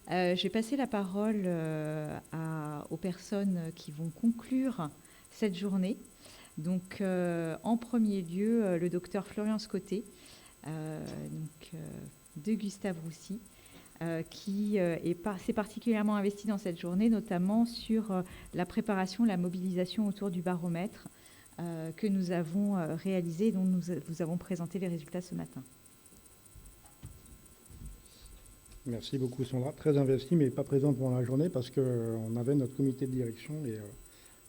Je vais passer la parole aux personnes qui vont conclure cette journée. Donc, en premier lieu, le docteur Florian Scotté, de Gustave Roussy, qui s'est particulièrement investi dans cette journée, notamment sur la préparation, la mobilisation autour du baromètre que nous avons réalisé, dont nous vous avons présenté les résultats ce matin. Merci beaucoup Sandra, très investie mais pas présente pendant la journée parce qu'on avait notre comité de direction et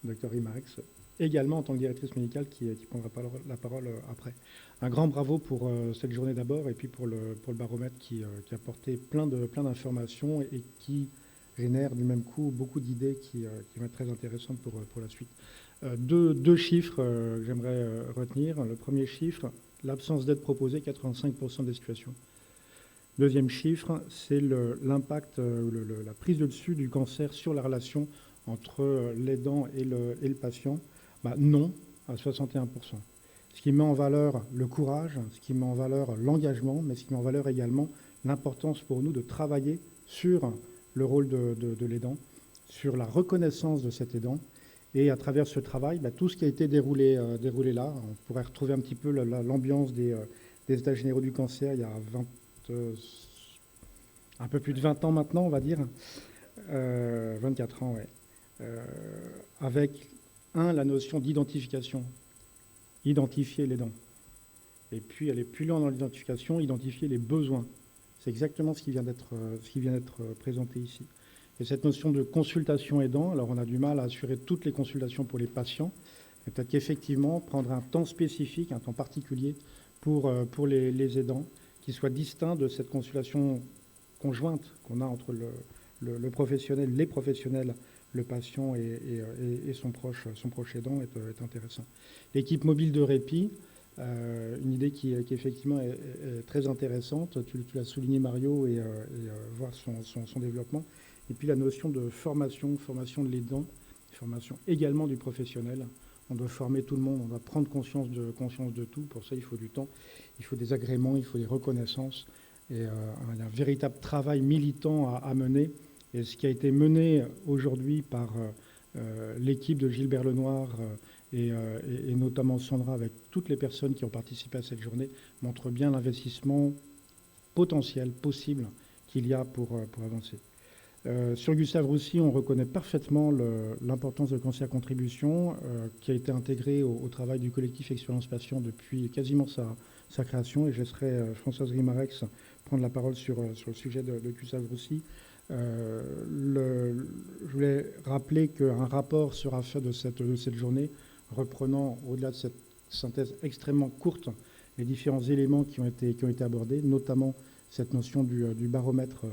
Dr Rimarex également en tant que directrice médicale qui prendra la parole après. Un grand bravo pour cette journée d'abord et puis pour le baromètre qui a porté plein d'informations et qui génère du même coup beaucoup d'idées qui vont être très intéressantes pour la suite. Deux chiffres que j'aimerais retenir. Le premier chiffre, l'absence d'aide proposée, 85% des situations. Deuxième chiffre, c'est l'impact, la prise de dessus du cancer sur la relation entre l'aidant et le patient. Non, à 61%. Ce qui met en valeur le courage, ce qui met en valeur l'engagement, mais ce qui met en valeur également l'importance pour nous de travailler sur le rôle de l'aidant, sur la reconnaissance de cet aidant. Et à travers ce travail, tout ce qui a été déroulé là, on pourrait retrouver un petit peu l'ambiance des États généraux du cancer il y a un peu plus de 20 ans maintenant, on va dire, 24 ans, ouais. Avec, la notion d'identification, identifier les dents. Et puis aller plus loin dans l'identification, identifier les besoins. C'est exactement ce qui vient d'être présenté ici. Et cette notion de consultation aidant, alors on a du mal à assurer toutes les consultations pour les patients, mais peut-être qu'effectivement, prendre un temps spécifique, un temps particulier pour les aidants, qui soit distinct de cette consultation conjointe qu'on a entre le professionnel, les professionnels, le patient et son proche aidant est intéressant. L'équipe mobile de répit, une idée qui effectivement est très intéressante. Tu l'as souligné, Mario, et voir son développement. Et puis la notion de formation de l'aidant, formation également du professionnel. On doit former tout le monde, on doit prendre conscience de tout. Pour ça, il faut du temps, il faut des agréments, il faut des reconnaissances. Et un véritable travail militant à mener. Et ce qui a été mené aujourd'hui par l'équipe de Gilbert Lenoir et notamment Sandra, avec toutes les personnes qui ont participé à cette journée, montre bien l'investissement potentiel, possible qu'il y a pour avancer. Sur Gustave Roussy, on reconnaît parfaitement l'importance de Cancer Contribution qui a été intégré au travail du collectif Expérience Patient depuis quasiment sa création. Et je laisserai Françoise Rimarex prendre la parole sur le sujet de Gustave Roussy. Je voulais rappeler qu'un rapport sera fait de cette journée, reprenant, au-delà de cette synthèse extrêmement courte, les différents éléments qui ont été abordés, notamment cette notion du baromètre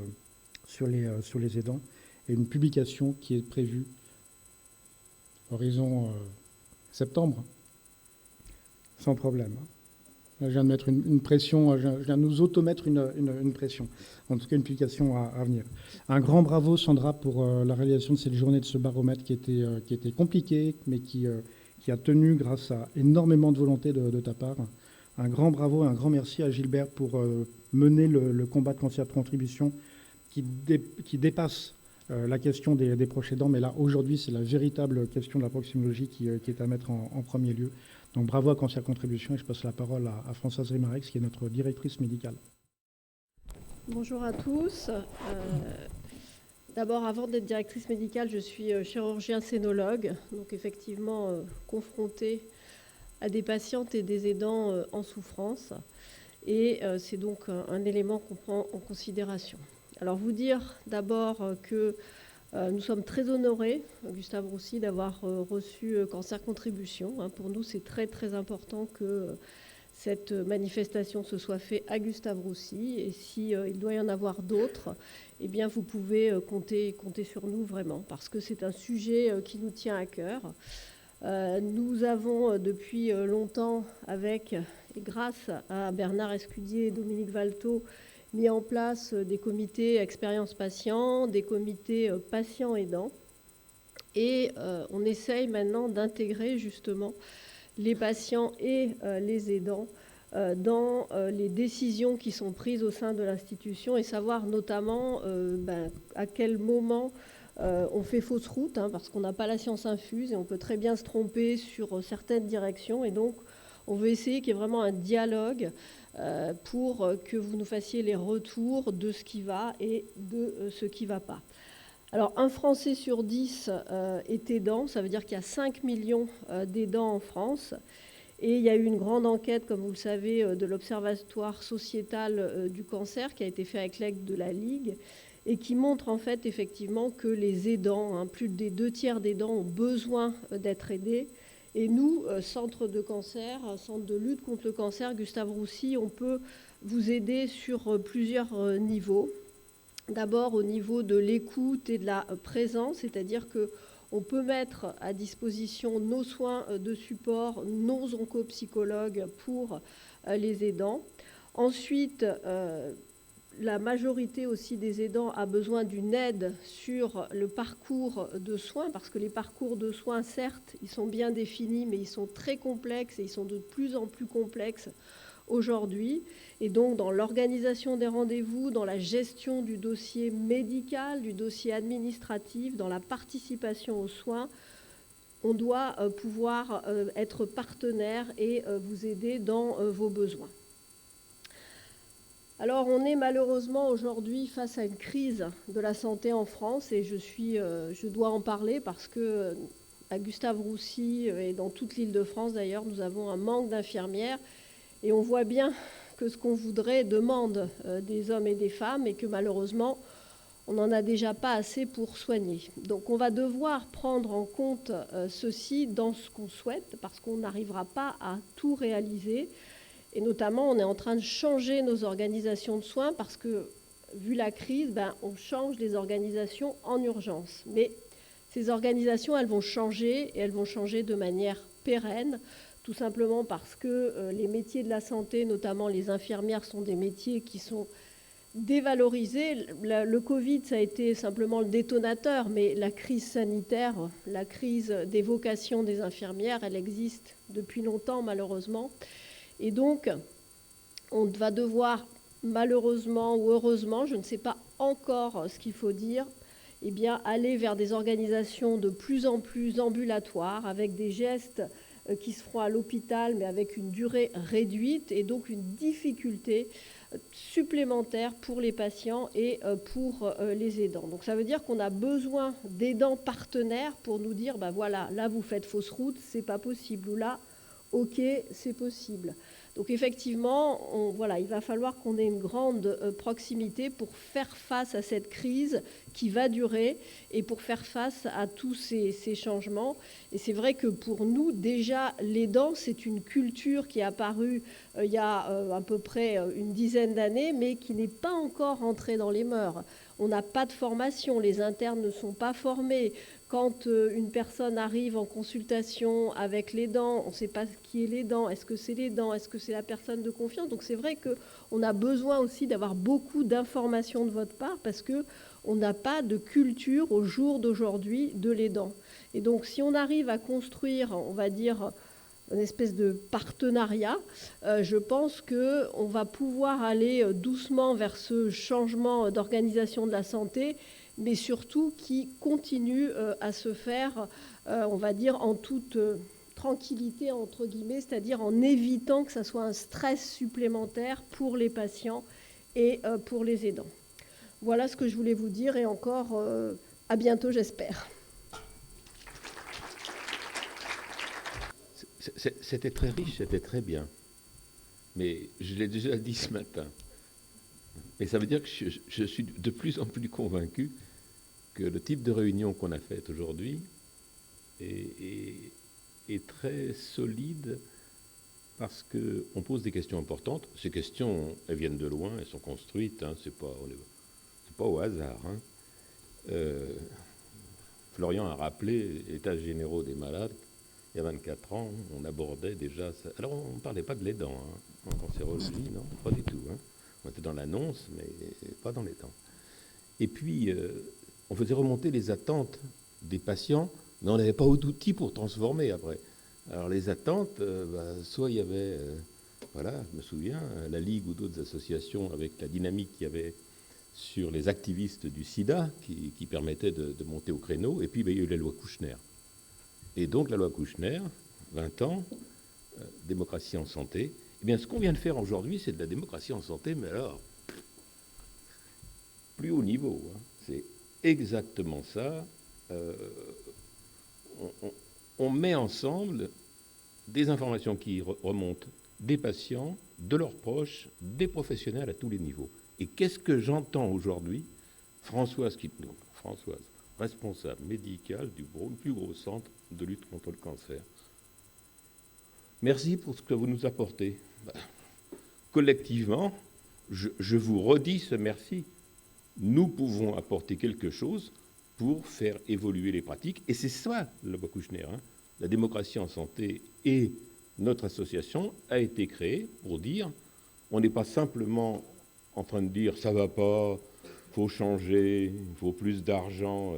sur les aidants, et une publication qui est prévue horizon septembre, sans problème. Je viens de mettre une pression, je viens de nous automettre une pression, en tout cas une publication à venir. Un grand bravo, Sandra, pour la réalisation de cette journée, de ce baromètre qui était compliqué, mais qui a tenu grâce à énormément de volonté de ta part. Un grand bravo et un grand merci à Gilbert pour mener le combat de Cancer de Contribution qui dépasse la question des proches aidants, mais là, aujourd'hui, c'est la véritable question de la proximologie qui est à mettre en premier lieu. Donc bravo à Cancer Contribution, et je passe la parole à Françoise Rimarex, qui est notre directrice médicale. Bonjour à tous. D'abord, avant d'être directrice médicale, je suis chirurgien sénologue, donc effectivement confrontée à des patientes et des aidants en souffrance. Et c'est donc un élément qu'on prend en considération. Alors vous dire d'abord que nous sommes très honorés, Gustave Roussy, d'avoir reçu Cancer Contribution. Pour nous, c'est très très important que cette manifestation se soit faite à Gustave Roussy. Et s'il doit y en avoir d'autres, eh bien vous pouvez compter sur nous vraiment, parce que c'est un sujet qui nous tient à cœur. Nous avons depuis longtemps, avec et grâce à Bernard Escudier et Dominique Valteau, mis en place des comités expérience patient, des comités patients aidants. Et on essaye maintenant d'intégrer justement les patients et les aidants dans les décisions qui sont prises au sein de l'institution et savoir notamment à quel moment on fait fausse route, parce qu'on n'a pas la science infuse et on peut très bien se tromper sur certaines directions. Et donc, on veut essayer qu'il y ait vraiment un dialogue pour que vous nous fassiez les retours de ce qui va et de ce qui ne va pas. Alors, un Français sur 10 est aidant, ça veut dire qu'il y a 5 millions d'aidants en France. Et il y a eu une grande enquête, comme vous le savez, de l'Observatoire sociétal du cancer qui a été fait avec l'aide de la Ligue et qui montre en fait effectivement que les aidants, plus des 2/3 d'aidants ont besoin d'être aidés. Et nous, Centre de cancer, Centre de lutte contre le cancer, Gustave Roussy, on peut vous aider sur plusieurs niveaux. D'abord au niveau de l'écoute et de la présence, c'est-à-dire que on peut mettre à disposition nos soins de support, nos oncopsychologues pour les aidants. Ensuite, la majorité aussi des aidants a besoin d'une aide sur le parcours de soins, parce que les parcours de soins, certes, ils sont bien définis, mais ils sont très complexes et ils sont de plus en plus complexes aujourd'hui. Et donc, dans l'organisation des rendez-vous, dans la gestion du dossier médical, du dossier administratif, dans la participation aux soins, on doit pouvoir être partenaire et vous aider dans vos besoins. Alors, on est malheureusement aujourd'hui face à une crise de la santé en France et je dois en parler parce que à Gustave Roussy et dans toute l'Île-de-France d'ailleurs, nous avons un manque d'infirmières et on voit bien que ce qu'on voudrait demande des hommes et des femmes et que malheureusement, on n'en a déjà pas assez pour soigner. Donc on va devoir prendre en compte ceci dans ce qu'on souhaite parce qu'on n'arrivera pas à tout réaliser. Et notamment, on est en train de changer nos organisations de soins parce que, vu la crise, on change les organisations en urgence. Mais ces organisations, elles vont changer et elles vont changer de manière pérenne, tout simplement parce que les métiers de la santé, notamment les infirmières, sont des métiers qui sont dévalorisés. Le Covid, ça a été simplement le détonateur, mais la crise sanitaire, la crise des vocations des infirmières, elle existe depuis longtemps, malheureusement. Et donc, on va devoir, malheureusement ou heureusement, je ne sais pas encore ce qu'il faut dire, aller vers des organisations de plus en plus ambulatoires, avec des gestes qui se feront à l'hôpital, mais avec une durée réduite, et donc une difficulté supplémentaire pour les patients et pour les aidants. Donc ça veut dire qu'on a besoin d'aidants partenaires pour nous dire, voilà, là vous faites fausse route, c'est pas possible, ou là, ok, c'est possible. Donc effectivement, il va falloir qu'on ait une grande proximité pour faire face à cette crise qui va durer et pour faire face à tous ces changements. Et c'est vrai que pour nous, déjà, l'aidant, c'est une culture qui est apparue il y a à peu près une dizaine d'années, mais qui n'est pas encore entrée dans les mœurs. On n'a pas de formation, les internes ne sont pas formés. Quand une personne arrive en consultation avec l'aidant, on ne sait pas qui est l'aidant, est-ce que c'est l'aidant, est-ce que c'est la personne de confiance. Donc c'est vrai qu'on a besoin aussi d'avoir beaucoup d'informations de votre part parce qu'on n'a pas de culture au jour d'aujourd'hui de l'aidant. Et donc si on arrive à construire, on va dire, une espèce de partenariat, je pense qu'on va pouvoir aller doucement vers ce changement d'organisation de la santé, mais surtout qui continue à se faire, on va dire, en toute tranquillité, entre guillemets, c'est-à-dire en évitant que ça soit un stress supplémentaire pour les patients et pour les aidants. Voilà ce que je voulais vous dire et encore à bientôt, j'espère. C'était très riche, c'était très bien. Mais je l'ai déjà dit ce matin. Et ça veut dire que je suis de plus en plus convaincu que le type de réunion qu'on a faite aujourd'hui est très solide parce qu'on pose des questions importantes. Ces questions, elles viennent de loin, elles sont construites, c'est pas au hasard. Florian a rappelé l'état généraux des malades. Il y a 24 ans, on abordait déjà ça. Alors, on ne parlait pas de l'aidant en cancérologie, non, pas du tout. On était dans l'annonce, mais pas dans les temps. Et puis, on faisait remonter les attentes des patients, mais on n'avait pas d'outils pour transformer après. Alors, les attentes, soit il y avait voilà, je me souviens, la Ligue ou d'autres associations avec la dynamique qu'il y avait sur les activistes du sida qui permettaient de monter au créneau. Et puis, il y a eu la loi Kouchner. Et donc, la loi Kouchner, 20 ans, démocratie en santé. Eh bien, ce qu'on vient de faire aujourd'hui, c'est de la démocratie en santé, mais alors, plus haut niveau. Hein. C'est exactement ça. On met ensemble des informations qui remontent des patients, de leurs proches, des professionnels à tous les niveaux. Et qu'est-ce que j'entends aujourd'hui? Françoise, responsable médicale du plus gros centre de lutte contre le cancer. Merci pour ce que vous nous apportez. Collectivement, je vous redis ce merci. Nous pouvons apporter quelque chose pour faire évoluer les pratiques. Et c'est ça, la loi Kouchner. Hein. La démocratie en santé et notre association a été créée pour dire, on n'est pas simplement en train de dire, ça va pas, il faut changer, il faut plus d'argent.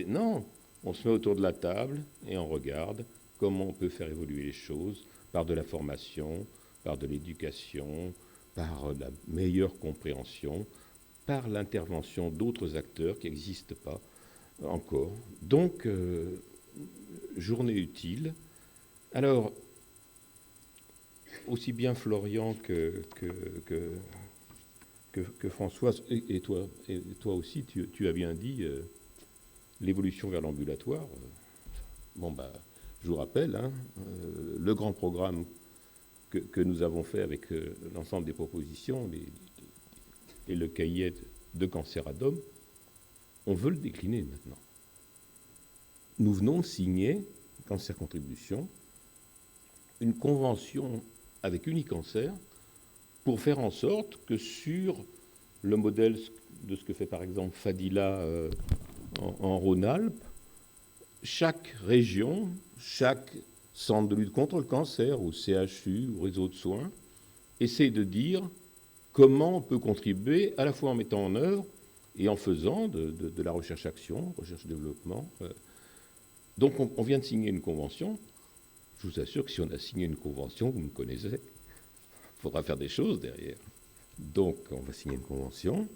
Non, on se met autour de la table et on regarde comment on peut faire évoluer les choses par de la formation, par de l'éducation, par la meilleure compréhension, par l'intervention d'autres acteurs qui n'existent pas encore. Donc, journée utile. Alors, aussi bien Florian que Françoise, et toi aussi, tu as bien dit l'évolution vers l'ambulatoire. Je vous rappelle, hein, le grand programme que nous avons fait avec l'ensemble des propositions et le cahier de Canceradom, on veut le décliner maintenant. Nous venons de signer, Cancer Contribution, une convention avec Unicancer pour faire en sorte que sur le modèle de ce que fait par exemple Fadila en Rhône-Alpes, chaque région, chaque centre de lutte contre le cancer, ou CHU, ou réseau de soins, essaie de dire comment on peut contribuer à la fois en mettant en œuvre et en faisant de la recherche-action, recherche-développement. Donc on vient de signer une convention. Je vous assure que si on a signé une convention, vous me connaissez, il faudra faire des choses derrière. Donc on va signer une convention.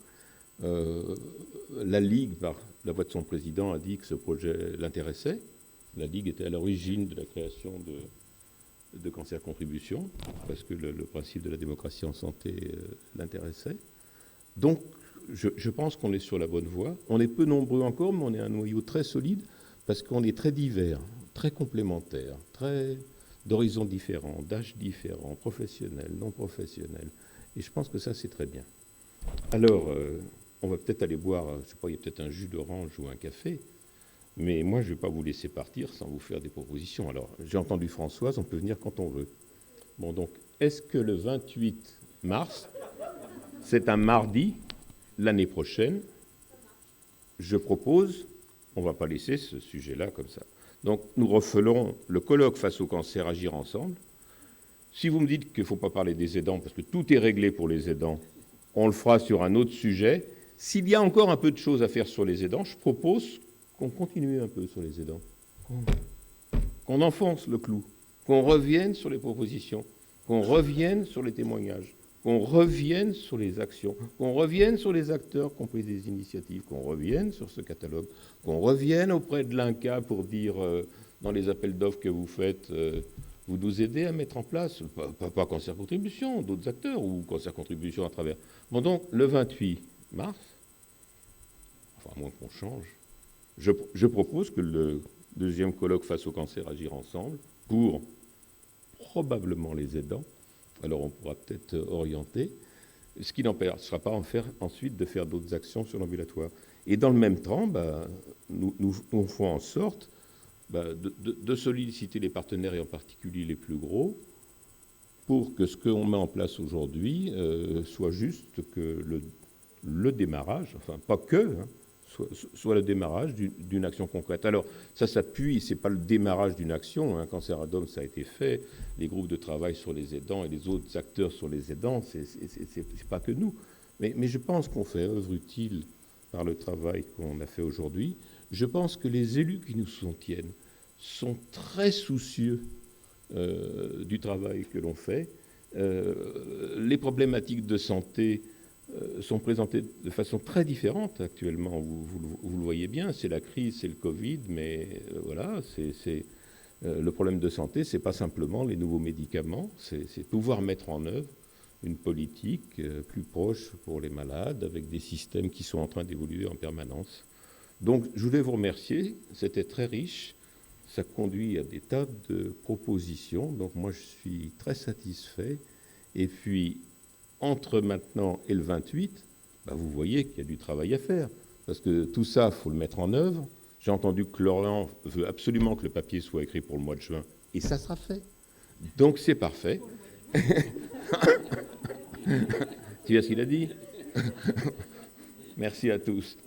La Ligue, par la voix de son président, a dit que ce projet l'intéressait. La Ligue était à l'origine de la création de Cancer Contribution, parce que le principe de la démocratie en santé l'intéressait. Donc, je pense qu'on est sur la bonne voie. On est peu nombreux encore, mais on est un noyau très solide, parce qu'on est très divers, très complémentaires, très d'horizons différents, d'âges différents, professionnels, non professionnels. Et je pense que ça, c'est très bien. Alors, on va peut-être aller boire, je ne sais pas, il y a peut-être un jus d'orange ou un café, mais moi, je ne vais pas vous laisser partir sans vous faire des propositions. Alors, j'ai entendu Françoise, on peut venir quand on veut. Bon, donc, est-ce que le 28 mars, c'est un mardi, l'année prochaine, je propose, on ne va pas laisser ce sujet-là comme ça. Donc, nous referons le colloque face au cancer, agir ensemble. Si vous me dites qu'il ne faut pas parler des aidants, parce que tout est réglé pour les aidants, on le fera sur un autre sujet. S'il y a encore un peu de choses à faire sur les aidants, je propose qu'on continue un peu sur les aidants, qu'on enfonce le clou, qu'on revienne sur les propositions, qu'on revienne sur les témoignages, qu'on revienne sur les actions, qu'on revienne sur les acteurs qui ont pris des initiatives, qu'on revienne sur ce catalogue, qu'on revienne auprès de l'INCa pour dire, dans les appels d'offres que vous faites, vous nous aidez à mettre en place, pas Cancer Contribution, d'autres acteurs, ou Cancer Contribution à travers. Bon, donc, le 28 mars, enfin, à moins qu'on change, je propose que le deuxième colloque face au cancer, agir ensemble, pour probablement les aidants, alors on pourra peut-être orienter, ce qui n'empêchera pas ensuite de faire d'autres actions sur l'ambulatoire. Et dans le même temps, nous ferons en sorte de solliciter les partenaires, et en particulier les plus gros, pour que ce qu'on met en place aujourd'hui soit juste que le démarrage, enfin pas que, hein, soit le démarrage d'une action concrète. Alors, ça s'appuie, ce n'est pas le démarrage d'une action, hein, Canceradom, ça a été fait, les groupes de travail sur les aidants et les autres acteurs sur les aidants, c'est pas que nous. Mais je pense qu'on fait œuvre utile par le travail qu'on a fait aujourd'hui. Je pense que les élus qui nous soutiennent sont très soucieux du travail que l'on fait. Les problématiques de santé sont présentées de façon très différente actuellement. Vous le voyez bien, c'est la crise, c'est le Covid, mais voilà, le problème de santé, c'est pas simplement les nouveaux médicaments, c'est pouvoir mettre en œuvre une politique plus proche pour les malades, avec des systèmes qui sont en train d'évoluer en permanence. Donc, je voulais vous remercier, c'était très riche, ça conduit à des tas de propositions, donc moi je suis très satisfait. Et puis, entre maintenant et le 28, vous voyez qu'il y a du travail à faire, parce que tout ça, il faut le mettre en œuvre. J'ai entendu que Laurent veut absolument que le papier soit écrit pour le mois de juin, et ça sera fait. Donc c'est parfait. Tu vois ce qu'il a dit? Merci à tous.